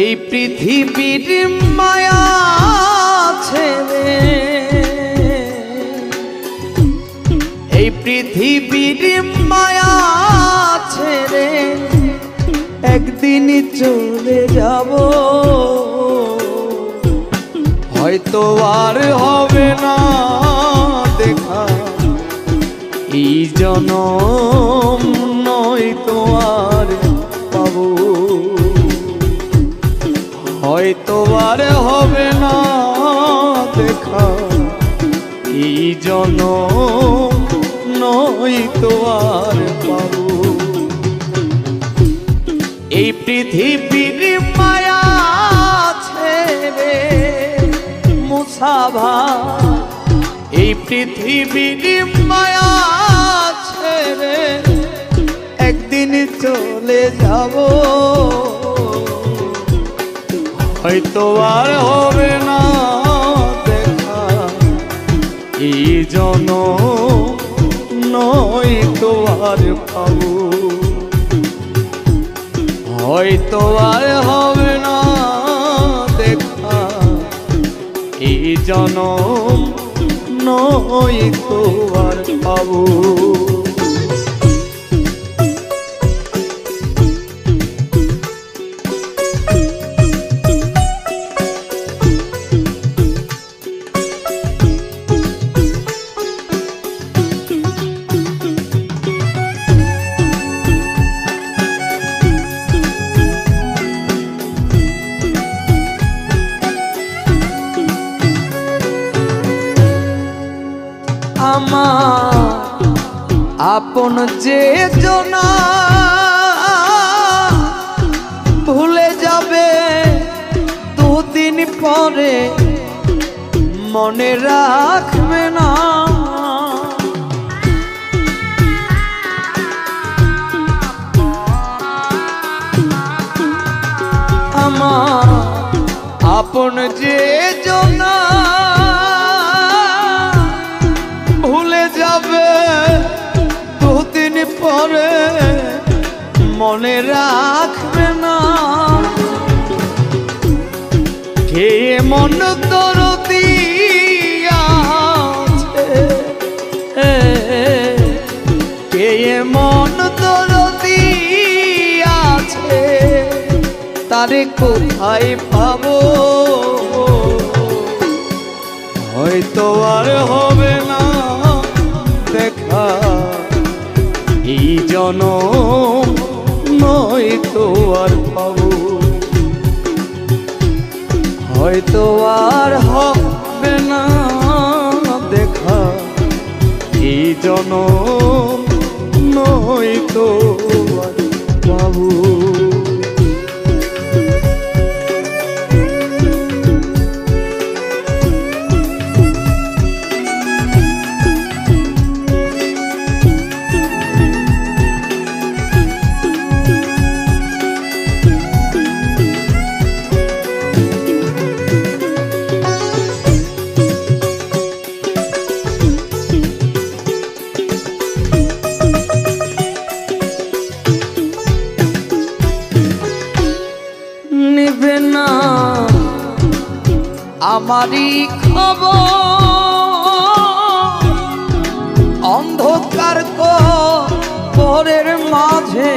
এই পৃথিবীর মায়া ছেড়ে, এই পৃথিবীর মায়া ছেড়ে একদিন চলে যাব, হয়তো আর হবে না দেখা এই জনম, নয়তো আর পাবো, হয়তো আর হবে না দেখা এই জনম, নয়তো আর পাবো। এই পৃথিবীর মায়া ছেড়ে মুসাভা, এই পৃথিবীর মায়া ছেড়ে একদিন চলে যাব, হয়তো আর হবে না দেখা এই জনম, নয়তো আর পাবো, হয়তো আর হবে না দেখা এই জনম, নয়তো আর পাবো। আমার আপন যে জনা ভুলে যাবে দুদিন পরে, মনে রাখবে না আমার আপন যে জনা দুদিন পরে, মনে রাখবে না কে মন দরদি আছে, কে মন দরদি আছে, তারে কোথায় পাবো, হয়তো আর হবে না দেখা এই জনম, নয়তো আর পাবো, হয়তো আর হবে না দেখা এই জনম, নয়তো আর পাবো। নিবে না আমারই খবর, অন্ধকার কবরের মাঝে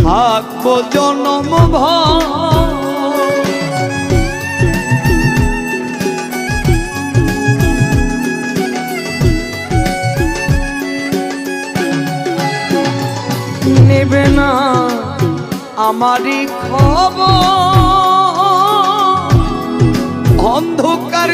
থাকবো জনমভর, নেবে না আমারই খবর, অন্ধকার